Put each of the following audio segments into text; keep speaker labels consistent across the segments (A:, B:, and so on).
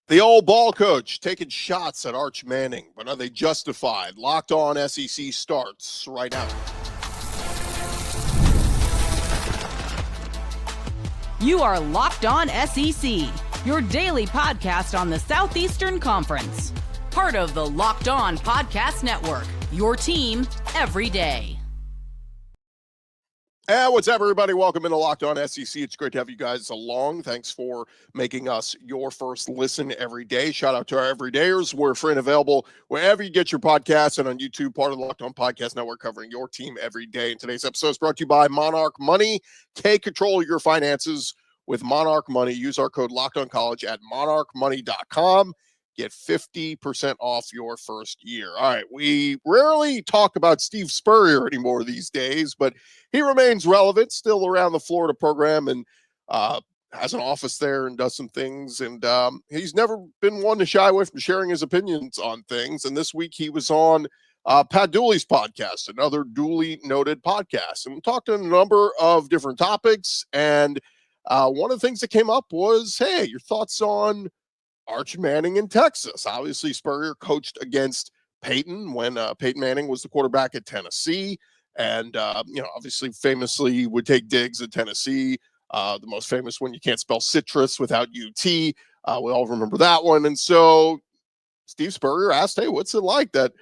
A: The old ball coach taking shots at Arch Manning, but are they justified? Locked On SEC starts right now.
B: You are Locked On SEC, your daily podcast on the Southeastern Conference. Part of the Locked On Podcast Network, your team every day.
A: And what's up, everybody? Welcome into Locked On SEC. It's great to have you guys along. Thanks for making us your first listen every day. Shout out to our everydayers. We're free and available wherever you get your podcasts and on YouTube, part of the Locked On Podcast Network, covering your team every day. And today's episode is brought to you by Monarch Money. Take control of your finances with Monarch Money. Use our code LOCKEDONCollege at monarchmoney.com. Get 50% off your first year. All right, we rarely talk about Steve Spurrier anymore these days, but he remains relevant, still around the Florida program, and has an office there and does some things. And he's never been one to shy away from sharing his opinions on things. And this week he was on Pat Dooley's podcast, another duly noted podcast. And we talked on a number of different topics. And one of the things that came up was, hey, your thoughts on Arch Manning in Texas. Obviously, Spurrier coached against Peyton when Peyton Manning was the quarterback at Tennessee. And, obviously, famously would take digs at Tennessee. The most famous one, you can't spell citrus without UT. We all remember that one. And so Steve Spurrier asked, hey, what's it like that,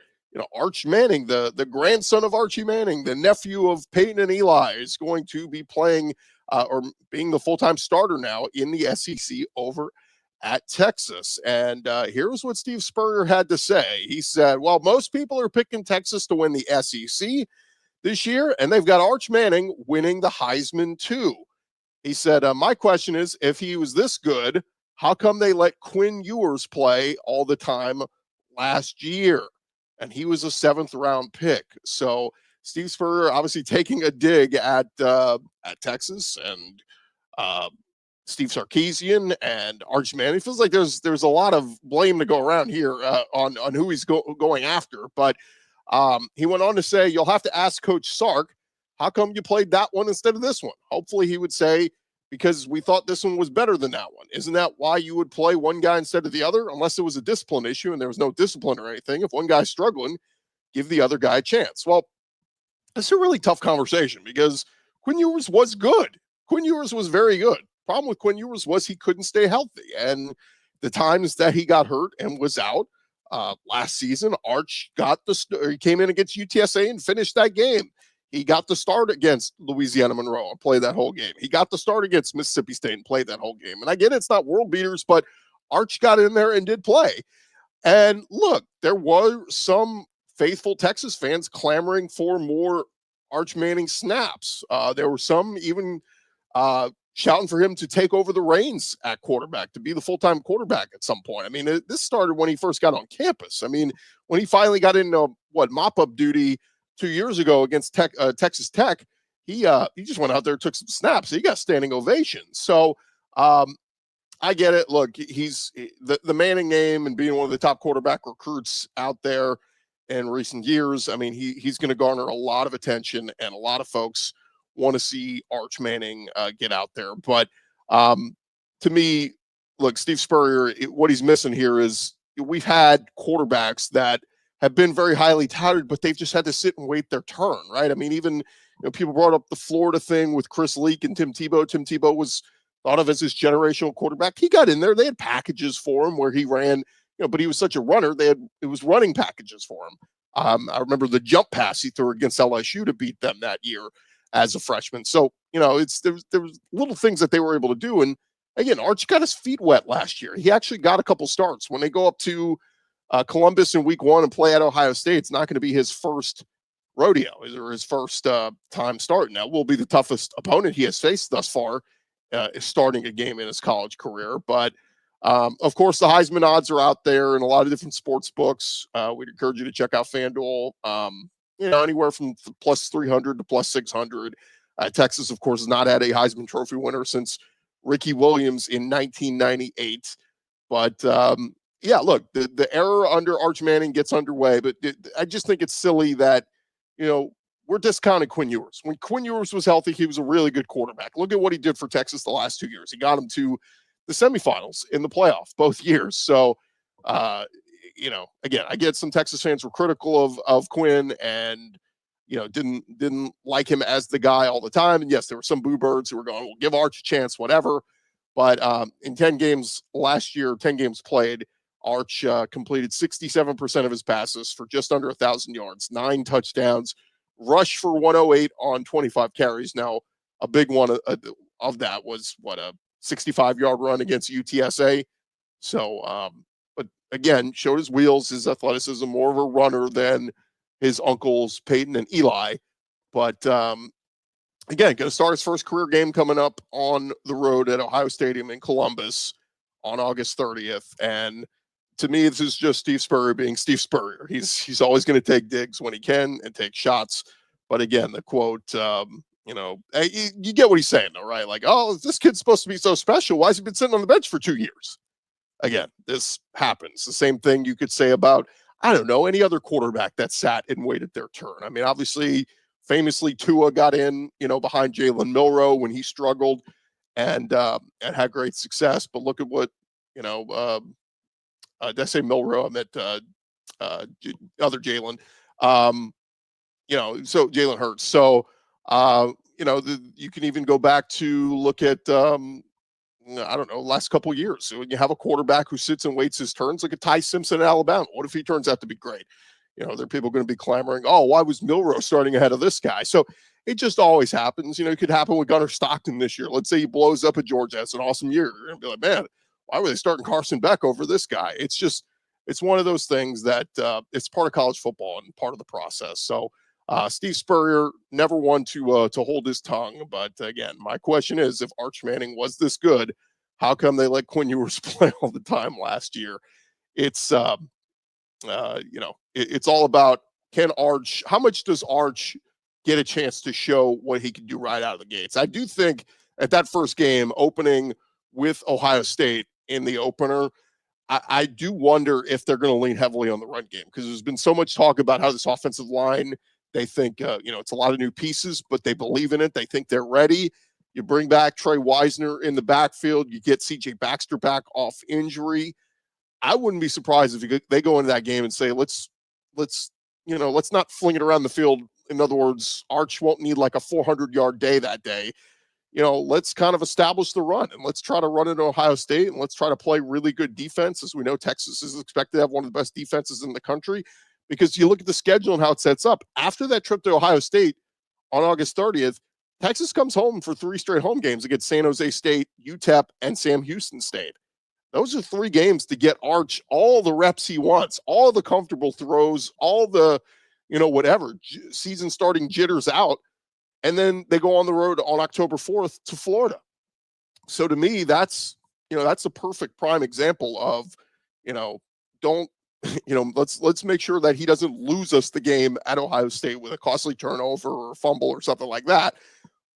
A: Arch Manning, the grandson of Archie Manning, the nephew of Peyton and Eli, is going to be playing or being the full-time starter now in the SEC over at Texas. And here's what Steve Spurrier had to say. He said, well, most people are picking Texas to win the SEC this year, and they've got Arch Manning winning the Heisman too. He said, my question is, if he was this good, how come they let Quinn Ewers play all the time last year? And he was a 7th round pick. So Steve Spurrier obviously taking a dig at Texas and Steve Sarkisian and Arch Manning. It feels like there's a lot of blame to go around here on who he's going after. But he went on to say, you'll have to ask Coach Sark, how come you played that one instead of this one? Hopefully he would say, because we thought this one was better than that one. Isn't that why you would play one guy instead of the other? Unless it was a discipline issue and there was no discipline or anything. If one guy's struggling, give the other guy a chance. Well, it's a really tough conversation because Quinn Ewers was good. Quinn Ewers was very good. Problem with Quinn Ewers was he couldn't stay healthy. And the times that he got hurt and was out last season, Arch he came in against UTSA and finished that game. He got the start against Louisiana Monroe and played that whole game. He got the start against Mississippi State and played that whole game. And I get it's not world beaters, but Arch got in there and did play. And look, there were some faithful Texas fans clamoring for more Arch Manning snaps. There were some even shouting for him to take over the reins at quarterback, to be the full-time quarterback at some point. I mean, this started when he first got on campus. I mean, when he finally got into mop-up duty 2 years ago against Texas Tech, he just went out there, took some snaps. He got standing ovations. So I get it. Look, he's the Manning name and being one of the top quarterback recruits out there in recent years. I mean, he's going to garner a lot of attention, and a lot of folks want to see Arch Manning get out there. But to me, look, Steve Spurrier, what he's missing here is we've had quarterbacks that have been very highly touted, but they've just had to sit and wait their turn, right? I mean, even people brought up the Florida thing with Chris Leak and Tim Tebow. Tim Tebow was thought of as his generational quarterback. He got in there. They had packages for him where he ran, but he was such a runner. It was running packages for him. I remember the jump pass he threw against LSU to beat them that year as a freshman. So, there was little things that they were able to do. And again, Arch got his feet wet last year. He actually got a couple starts. When they go up to Columbus in week 1 and play at Ohio State, it's not going to be his first rodeo or his first time starting. That will be the toughest opponent he has faced thus far, is starting a game in his college career. But of course, the Heisman odds are out there in a lot of different sports books. We'd encourage you to check out FanDuel. Anywhere from plus 300 to plus 600. Texas, of course, has not had a Heisman Trophy winner since Ricky Williams in 1998. But look, the era under Arch Manning gets underway. But I just think it's silly that, we're discounting Quinn Ewers. When Quinn Ewers was healthy, he was a really good quarterback. Look at what he did for Texas the last 2 years. He got him to the semifinals in the playoff both years. So, again, I get some Texas fans were critical of Quinn and, didn't like him as the guy all the time. And yes, there were some boo birds who were going, "Well, give Arch a chance, whatever." But in 10 games last year, 10 games played, Arch completed 67% of his passes for just under 1,000 yards, 9 touchdowns, rushed for 108 on 25 carries. Now, a big one of that was a 65-yard run against UTSA. So, but again, showed his wheels, his athleticism, more of a runner than his uncles Peyton and Eli. But again, going to start his first career game coming up on the road at Ohio Stadium in Columbus on August 30th. And to me, this is just Steve Spurrier being Steve Spurrier. He's always going to take digs when he can and take shots. But again, the quote, you get what he's saying, though, right? Like, "Oh, this kid's supposed to be so special. Why has he been sitting on the bench for 2 years?" Again, this happens. The same thing you could say about, I don't know, any other quarterback that sat and waited their turn. I mean, obviously, famously, Tua got in, behind Jalen Milroe when he struggled and had great success. But look at what, did I say Milroe? I meant other Jalen. So Jalen Hurts. So, you can even go back to look at, I don't know, last couple of years. So when you have a quarterback who sits and waits his turns, like a Ty Simpson in Alabama, what if he turns out to be great? There are people going to be clamoring, "Oh, why was Milroe starting ahead of this guy?" So it just always happens. It could happen with Gunnar Stockton this year. Let's say he blows up at Georgia. That's an awesome year. You're going to be like, "Man, why were they starting Carson Beck over this guy?" It's one of those things that it's part of college football and part of the process. So Steve Spurrier, never one to hold his tongue. But again, my question is, if Arch Manning was this good, how come they let Quinn Ewers play all the time last year? It's it's all about, how much does Arch get a chance to show what he can do right out of the gates? I do think at that first game opening with Ohio State in the opener, I do wonder if they're going to lean heavily on the run game, because there's been so much talk about how this offensive line, they think, it's a lot of new pieces, but they believe in it. They think they're ready. You bring back Trey Wisner in the backfield. You get CJ Baxter back off injury. I wouldn't be surprised if they go into that game and say, let's not fling it around the field. In other words, Arch won't need like a 400-yard day that day. Let's kind of establish the run, and let's try to run into Ohio State, and let's try to play really good defense. As we know, Texas is expected to have one of the best defenses in the country, because you look at the schedule and how it sets up. After that trip to Ohio State on August 30th, Texas comes home for 3 straight home games against San Jose State, UTEP, and Sam Houston State. Those are 3 games to get Arch all the reps he wants, all the comfortable throws, all the, season starting jitters out. And then they go on the road on October 4th to Florida. So to me, that's a perfect prime example of, don't, let's make sure that he doesn't lose us the game at Ohio State with a costly turnover or fumble or something like that.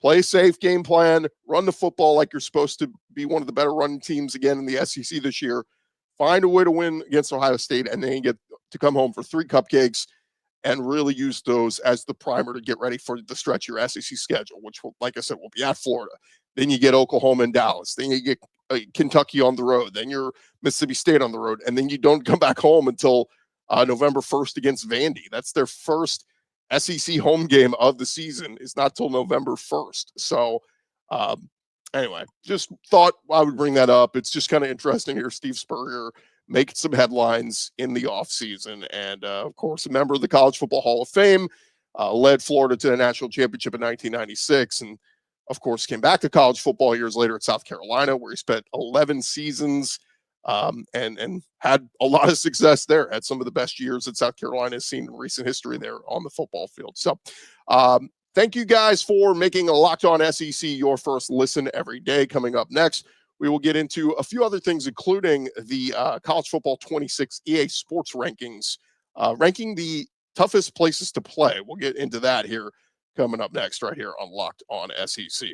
A: Play safe, game plan, run the football like you're supposed to be one of the better running teams again in the SEC this year. Find a way to win against Ohio State, and then you get to come home for 3 cupcakes and really use those as the primer to get ready for the stretch of your SEC schedule, which, like I said, will be at Florida. Then you get Oklahoma and Dallas. Then you get Kentucky on the road. Then you're Mississippi State on the road. And then you don't come back home until November 1st against Vandy. That's their first SEC home game of the season. It's not till November 1st. So anyway, just thought I would bring that up. It's just kind of interesting here. Steve Spurrier making some headlines in the offseason. And, of course, a member of the College Football Hall of Fame, led Florida to the national championship in 1996. And, of course, came back to college football years later at South Carolina, where he spent 11 seasons and had a lot of success there. Had some of the best years that South Carolina has seen in recent history there on the football field. So thank you guys for making a Locked On SEC your first listen every day. Coming up next, we will get into a few other things, including the College Football 26 EA Sports rankings, ranking the toughest places to play. We'll get into that here coming up next, right here on Locked On SEC.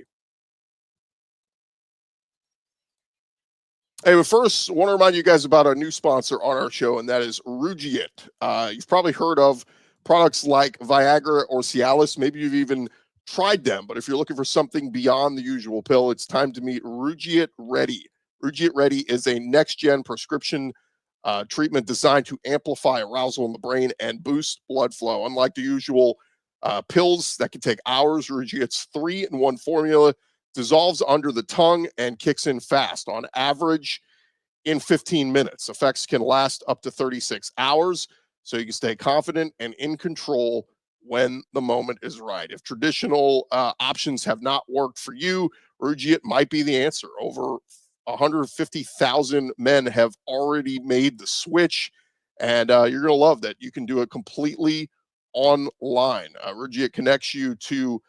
A: Hey, but first, I want to remind you guys about our new sponsor on our show, and that is Rugiet. You've probably heard of products like Viagra or Cialis. Maybe you've even tried them, but if you're looking for something beyond the usual pill, it's time to meet Rugiet Ready. Urgent Ready is a next-gen prescription treatment designed to amplify arousal in the brain and boost blood flow. Unlike the usual pills that can take hours, Urgent's 3-in-1 formula dissolves under the tongue and kicks in fast. On average, in 15 minutes. Effects can last up to 36 hours, so you can stay confident and in control when the moment is right. If traditional options have not worked for you, Urgent might be the answer. Over 150,000 men have already made the switch, and you're going to love that. You can do it completely online. Urgent connects you to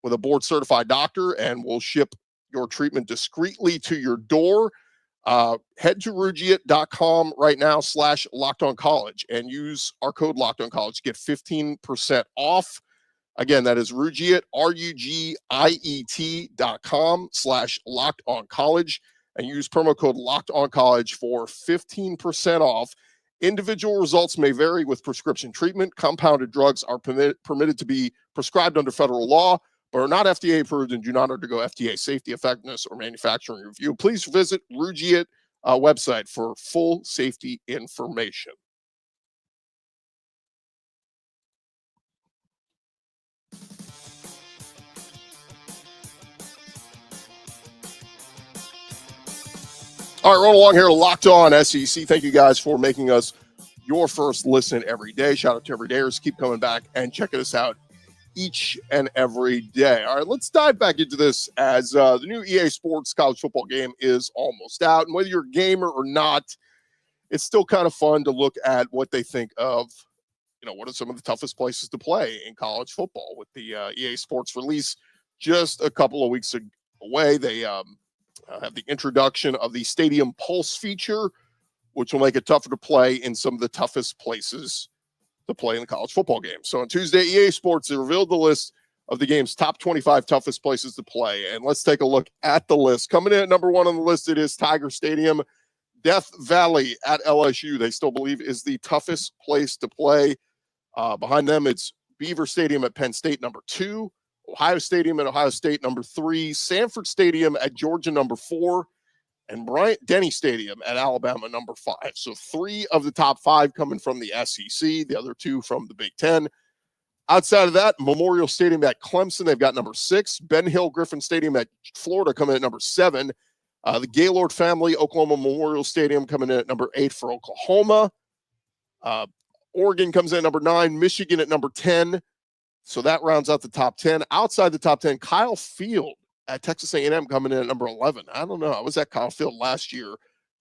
A: with a board-certified doctor and will ship your treatment discreetly to your door. Head to Rugiet.com right now /LockedOnCollege and use our code LockedOnCollege to get 15% off. Again, that is Rugiet, RUGIET.com /LockedOnCollege and use promo code LockedOnCollege for 15% off. Individual results may vary with prescription treatment. Compounded drugs are permitted to be prescribed under federal law, but are not FDA approved and do not undergo FDA safety, effectiveness, or manufacturing review. Please visit Rugiet website for full safety information. All right, rolling along here, Locked On SEC. Thank you guys for making us your first listen every day. Shout out to everydayers. Keep coming back and checking us out each and every day. All right, let's dive back into this as the new EA Sports college football game is almost out. And whether you're a gamer or not, it's still kind of fun to look at what they think of, what are some of the toughest places to play in college football with the EA Sports release just a couple of weeks away. They have the introduction of the Stadium Pulse feature, which will make it tougher to play in some of the toughest places to play in the college football game. So on Tuesday, EA Sports revealed the list of the game's top 25 toughest places to play. And let's take a look at the list. Coming in at number 1 on the list, it is Tiger Stadium. Death Valley at LSU, they still believe is the toughest place to play. Behind them, it's Beaver Stadium at Penn State, number 2. Ohio Stadium at Ohio State, number 3. Sanford Stadium at Georgia, number 4. And Bryant-Denny Stadium at Alabama, number 5. So 3 of the top 5 coming from the SEC, the other 2 from the Big Ten. Outside of that, Memorial Stadium at Clemson, they've got number 6. Ben Hill Griffin Stadium at Florida coming in at number 7. The Gaylord family, Oklahoma Memorial Stadium coming in at number 8 for Oklahoma. Oregon comes in at number 9. Michigan at number 10. So that rounds out the top 10. Outside the top 10, Kyle Field at Texas A&M coming in at number 11. I don't know. I was at Kyle Field last year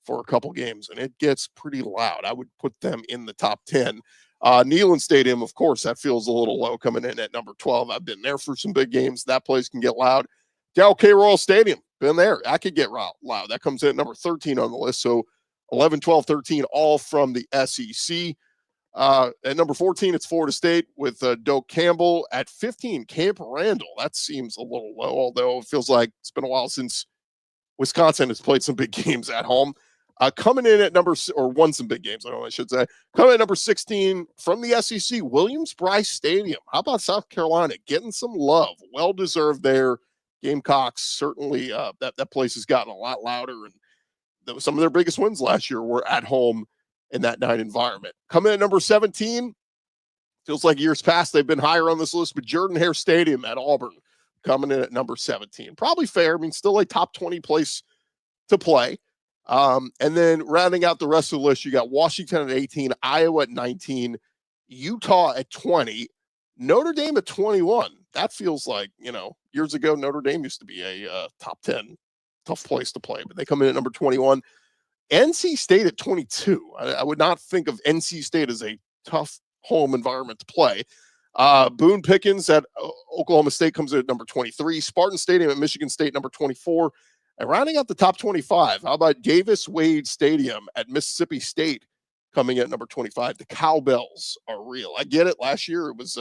A: for a couple games, and it gets pretty loud. I would put them in the top 10. Neyland Stadium, of course, that feels a little low coming in at number 12. I've been there for some big games. That place can get loud. Dow K. Royal Stadium, been there. I could get loud. That comes in at number 13 on the list. So 11, 12, 13, all from the SEC. At number 14, it's Florida State with Doak Campbell. At 15, Camp Randall. That seems a little low, although it feels like it's been a while since Wisconsin has played some big games at home. Coming in at won some big games, I should say. Coming at number 16 from the SEC, Williams-Brice Stadium. How about South Carolina getting some love? Well-deserved there. Gamecocks, certainly that place has gotten a lot louder, and some of their biggest wins last year were at home in that night environment. Coming in at number 17, feels like years past they've been higher on this list, but Jordan-Hare Stadium at Auburn coming in at number 17. Probably fair. I mean, still a top 20 place to play. And then rounding out the rest of the list, you got Washington at 18, Iowa at 19, Utah at 20, Notre Dame at 21. That feels like, years ago, Notre Dame used to be a top 10 tough place to play, but they come in at number 21. NC State at 22. I would not think of NC State as a tough home environment to play. Boone Pickens at Oklahoma State comes in at number 23. Spartan Stadium at Michigan State, number 24. And rounding out the top 25, how about Davis Wade Stadium at Mississippi State coming in at number 25? The Cowbells are real. I get it. Last year it was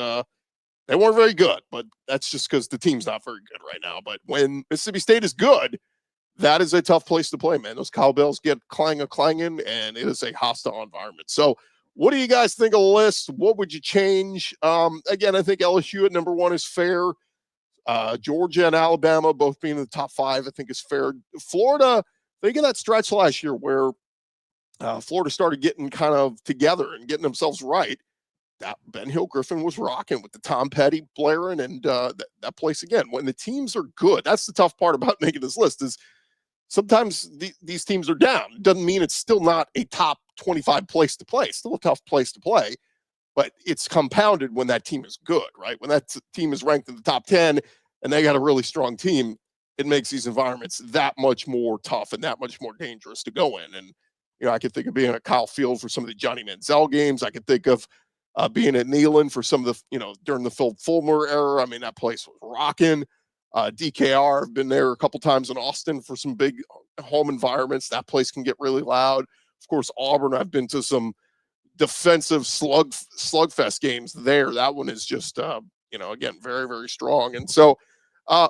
A: they weren't very good, but that's just because the team's not very good right now. But when Mississippi State is good, that is a tough place to play, man. Those Cowbells get clanging, and it is a hostile environment. So what do you guys think of the list? What would you change? Again, I think LSU at number 1 is fair. Georgia and Alabama both being in the top 5, I think is fair. Florida, think of that stretch last year where Florida started getting kind of together and getting themselves right. That Ben Hill Griffin was rocking with the Tom Petty blaring, and that place again. When the teams are good, that's the tough part about making this list is sometimes these teams are down. It doesn't mean it's still not a top 25 place to play. It's still a tough place to play, but it's compounded when that team is good, right? When that team is ranked in the top 10 and they got a really strong team, it makes these environments that much more tough and that much more dangerous to go in. And, I could think of being at Kyle Field for some of the Johnny Manziel games. I could think of being at Neyland for some of the, during the Phil Fulmer era. I mean, that place was rocking. DKR, I've been there a couple times in Austin for some big home environments. That place can get really loud. Of course, Auburn, I've been to some defensive slugfest games there. That one is just, again, very, very strong. And so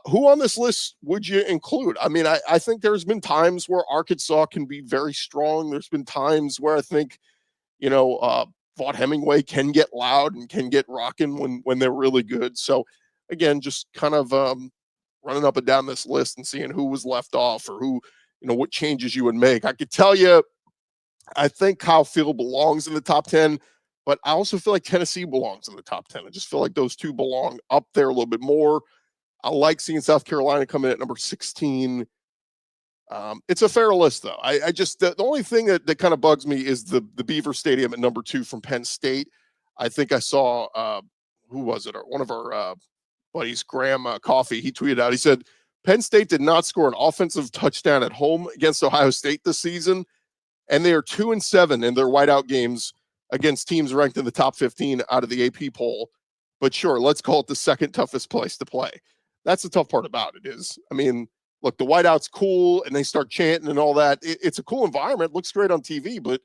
A: who on this list would you include? I mean, I think there's been times where Arkansas can be very strong. There's been times where I think, Vaught Hemingway can get loud and can get rocking when they're really good. So again, just kind of running up and down this list and seeing who was left off or who, what changes you would make. I could tell you, I think Kyle Field belongs in the top 10, but I also feel like Tennessee belongs in the top 10. I just feel like those two belong up there a little bit more. I like seeing South Carolina come in at number 16. It's a fair list, though. I just the only thing that kind of bugs me is the Beaver Stadium at number 2 from Penn State. I think I saw who was it? One of our buddies, Graham Coffey. He tweeted out. He said Penn State did not score an offensive touchdown at home against Ohio State this season, and they are 2-7 in their whiteout games against teams ranked in the top 15 out of the AP poll. But sure, let's call it the second toughest place to play. That's the tough part about it is, I mean, look, the whiteout's cool and they start chanting and all that. It's a cool environment. Looks great on TV, but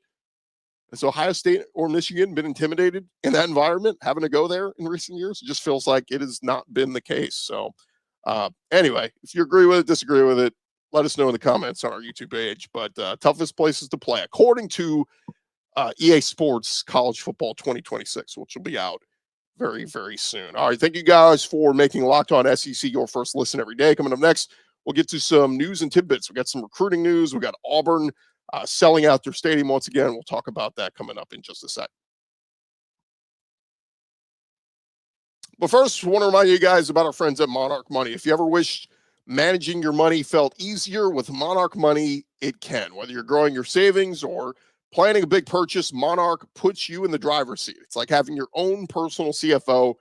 A: has Ohio State or Michigan been intimidated in that environment, having to go there in recent years? It just feels like it has not been the case. So anyway, if you agree with it, disagree with it, let us know in the comments on our YouTube page. But toughest places to play, according to EA Sports College Football 2026, which will be out very, very soon. All right, thank you guys for making Locked On SEC your first listen every day. Coming up next, we'll get to some news and tidbits. We got some recruiting news. We got Auburn selling out their stadium once again. We'll talk about that coming up in just a sec. But first, I want to remind you guys about our friends at Monarch Money. If you ever wished managing your money felt easier with Monarch Money, it can. Whether you're growing your savings or planning a big purchase, Monarch puts you in the driver's seat. It's like having your own personal CFO,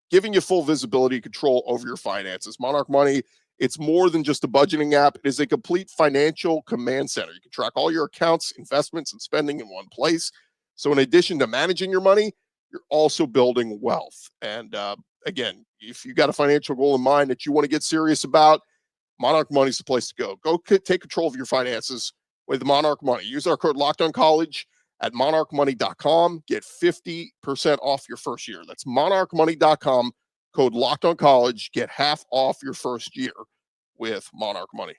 A: giving you full visibility and control over your finances. Monarch Money, it's more than just a budgeting app. It is a complete financial command center. You can track all your accounts, investments, and spending in one place. So in addition to managing your money, you're also building wealth. And again, if you got a financial goal in mind that you want to get serious about, Monarch Money is the place to go. Go take control of your finances with Monarch Money. Use our code LOCKEDONCollege at monarchmoney.com. Get 50% off your first year. That's monarchmoney.com. Code LOCKEDONCollege. Get half off your first year with Monarch Money.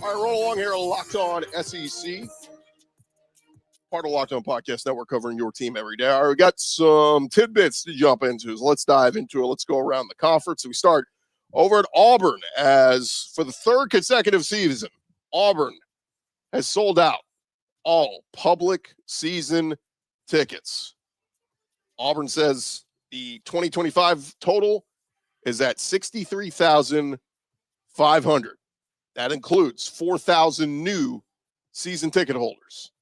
A: All right, roll along here. Locked On SEC. Part of Locked On Podcast Network, covering your team every day. All right, we got some tidbits to jump into. So let's dive into it. Let's go around the conference. So we start over at Auburn, as for the third consecutive season, Auburn has sold out all public season tickets. Auburn says the 2025 total is at 63,500. That includes 4,000 new season ticket holders.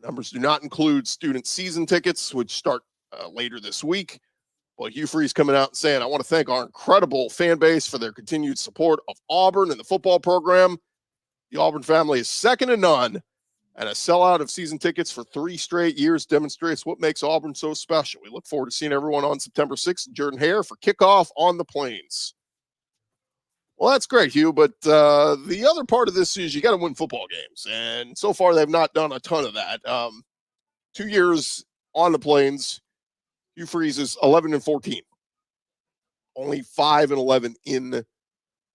A: Numbers do not include student season tickets, which start later this week. Well, Hugh Freeze coming out and saying, I want to thank our incredible fan base for their continued support of Auburn and the football program. The Auburn family is second to none, and a sellout of season tickets for 3 straight years demonstrates what makes Auburn so special. We look forward to seeing everyone on September 6th in Jordan-Hare for kickoff on the Plains. Well, that's great, Hugh, but the other part of this is you got to win football games, and so far they've not done a ton of that. 2 years on the Plains, Hugh Freeze is 11-14, only 5-11 in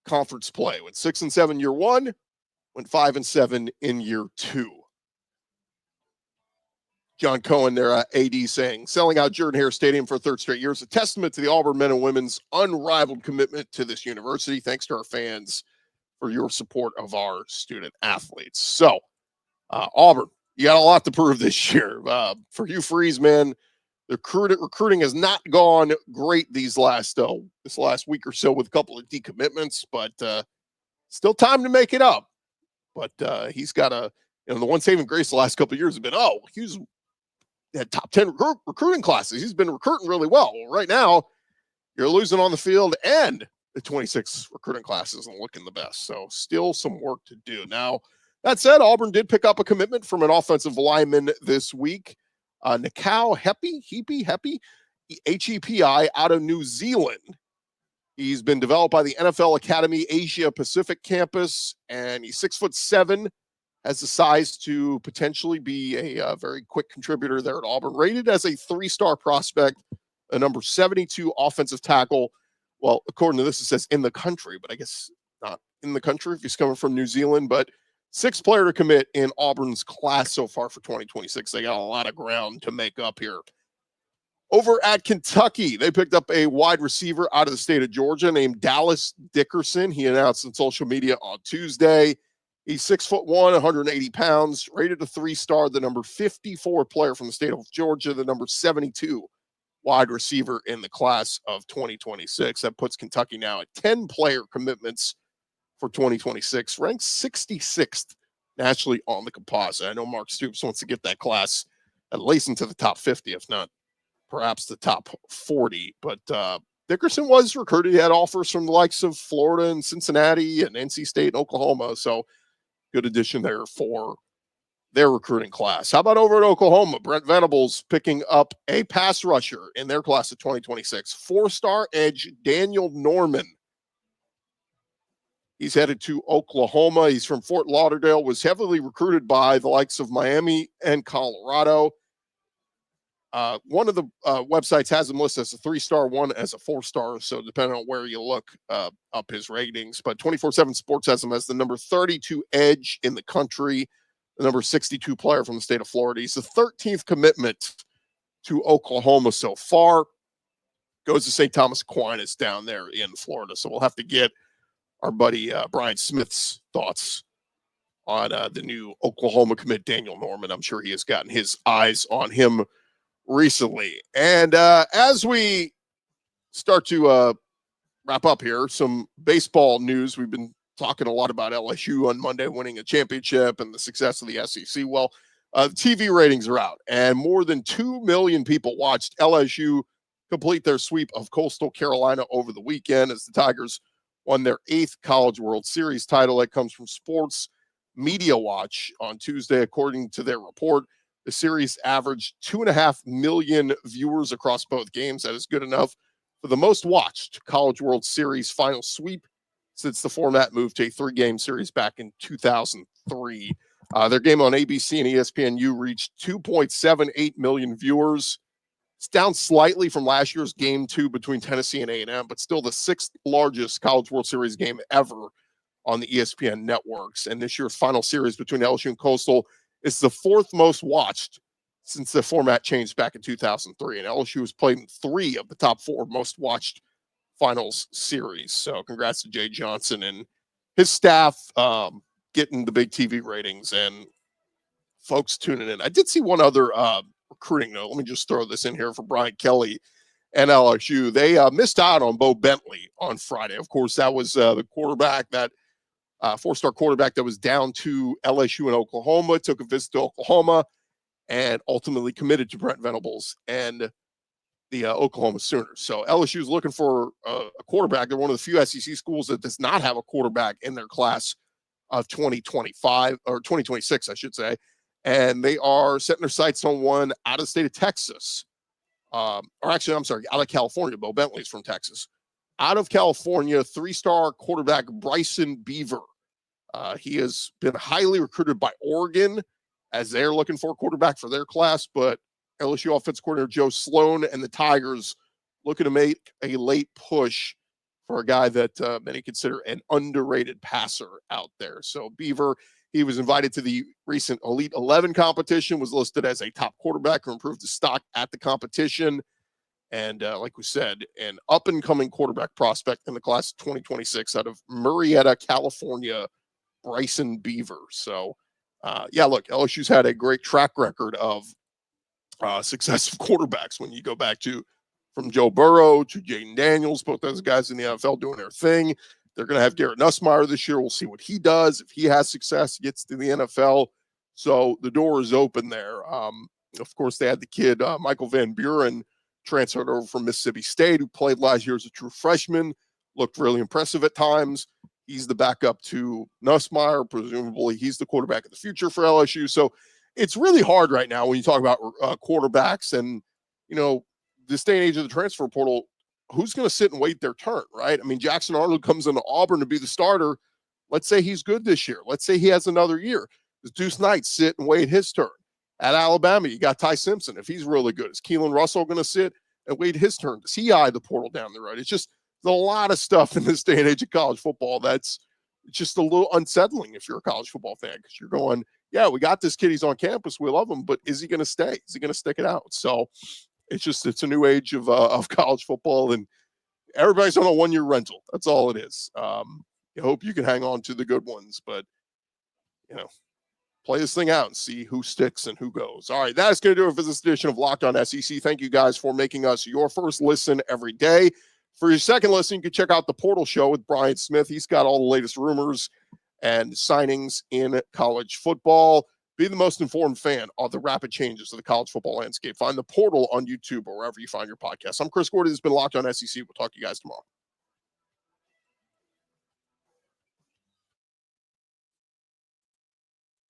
A: conference play. Went 6-7 year one, went 5-7 in year two. John Cohen, their AD, saying, selling out Jordan-Hare Stadium for a third straight year is a testament to the Auburn men and women's unrivaled commitment to this university. Thanks to our fans for your support of our student athletes. So, Auburn, you got a lot to prove this year. For Hugh Freeze, man, the recruiting has not gone great this last week or so with a couple of decommitments, but still time to make it up. But he's got the one saving grace the last couple of years has been, Hugh's had top 10 recruiting classes. He's been recruiting really well. Right now, you're losing on the field, and the 26 recruiting class isn't looking the best. So still some work to do. Now, that said, Auburn did pick up a commitment from an offensive lineman this week. Nikau Hepi, H-E-P-I, out of New Zealand. He's been developed by the NFL Academy Asia Pacific campus, and he's 6'7", has the size to potentially be a very quick contributor there at Auburn. Rated as a 3-star prospect, a number 72 offensive tackle. Well, according to this, it says in the country, but I guess not in the country if he's coming from New Zealand. But 6th player to commit in Auburn's class so far for 2026. They got a lot of ground to make up here. Over at Kentucky, they picked up a wide receiver out of the state of Georgia named Dallas Dickerson. He announced on social media on Tuesday. He's 6'1", 180 pounds, rated a 3-star, the number 54 player from the state of Georgia, the number 72 wide receiver in the class of 2026. That puts Kentucky now at 10 player commitments for 2026, ranked 66th nationally on the composite. I know Mark Stoops wants to get that class at least into the top 50, if not perhaps the top 40. But Dickerson was recruited. He had offers from the likes of Florida and Cincinnati and NC State and Oklahoma. So good addition there for their recruiting class. How about over at Oklahoma? Brent Venables picking up a pass rusher in their class of 2026. 4-star edge Daniel Norman. He's headed to Oklahoma. He's from Fort Lauderdale, was heavily recruited by the likes of Miami and Colorado. One of the websites has him listed as a 3-star, one as a 4-star. So depending on where you look up his ratings, but 24/7 Sports has him as the number 32 edge in the country, the number 62 player from the state of Florida. He's the 13th commitment to Oklahoma so far. Goes to St. Thomas Aquinas down there in Florida. So we'll have to get our buddy Brian Smith's thoughts on the new Oklahoma commit Daniel Norman. I'm sure he has gotten his eyes on him recently. And as we start to wrap up here, some baseball news. We've been talking a lot about LSU on Monday winning a championship and the success of the SEC. Well, the TV ratings are out, and more than 2 million people watched LSU complete their sweep of Coastal Carolina over the weekend as the Tigers won their 8th College World Series title. That comes from Sports Media Watch on Tuesday. According to their report, the series averaged 2.5 million viewers across both games. That is good enough for the most watched College World Series final sweep since the format moved to a 3-game series back in 2003. Their game on ABC and ESPNU reached 2.78 million viewers. It's down slightly from last year's Game 2 between Tennessee and A&M, but still the 6th largest College World Series game ever on the ESPN networks. And this year's final series between LSU and Coastal is the 4th most watched since the format changed back in 2003. And LSU has played in 3 of the top 4 most watched finals series. So congrats to Jay Johnson and his staff getting the big TV ratings and folks tuning in. I did see one other recruiting note. Let me just throw this in here for Brian Kelly and LSU. They missed out on Bo Bentley on Friday. Of course, that was the quarterback, that 4-star quarterback that was down to LSU in Oklahoma, took a visit to Oklahoma, and ultimately committed to Brent Venables and the Oklahoma Sooners. So LSU is looking for a quarterback. They're one of the few SEC schools that does not have a quarterback in their class of 2025 or 2026, I should say. And they are setting their sights on one out of the state of Texas. Out of California. Bo Bentley's from Texas. Out of California, 3-star quarterback Bryson Beaver. He has been highly recruited by Oregon as they're looking for a quarterback for their class, but LSU offensive coordinator Joe Sloan and the Tigers looking to make a late push for a guy that many consider an underrated passer out there. So Beaver, he was invited to the recent Elite 11 competition, was listed as a top quarterback who improved his stock at the competition. And like we said, an up-and-coming quarterback prospect in the class of 2026 out of Murrieta, California, Bryson Beaver. So, yeah, look, LSU's had a great track record of successive quarterbacks when you go back to from Joe Burrow to Jaden Daniels, both those guys in the NFL doing their thing. They're going to have Garrett Nussmeier this year. We'll see what he does. If he has success, gets to the NFL. So the door is open there. Of course, they had the kid, Michael Van Buren, transferred over from Mississippi State, who played last year as a true freshman, looked really impressive at times. He's the backup to Nussmeier. Presumably, he's the quarterback of the future for LSU. So it's really hard right now when you talk about quarterbacks and, you know, this day and age of the transfer portal, who's going to sit and wait their turn, right? I mean, Jackson Arnold comes into Auburn to be the starter. Let's say he's good this year. Let's say he has another year. Does Deuce Knight sit and wait his turn? At Alabama, you got Ty Simpson. If he's really good, is Keelan Russell going to sit and wait his turn? Does he eye the portal down the road? It's just a lot of stuff in this day and age of college football that's just a little unsettling if you're a college football fan, because you're going, yeah, we got this kid. He's on campus. We love him, but is he going to stay? Is he going to stick it out? So it's a new age of college football, and everybody's on a one-year rental. That's all it is. I hope you can hang on to the good ones, but, you know, play this thing out and see who sticks and who goes. All right, that's going to do it for this edition of Locked On SEC. Thank you guys for making us your first listen every day. For your second listen, you can check out the Portal Show with Brian Smith. He's got all the latest rumors and signings in college football. Be the most informed fan of the rapid changes of the college football landscape. Find the Portal on YouTube or wherever you find your podcasts. I'm Chris Gordy. This has been Locked On SEC. We'll talk to you guys tomorrow.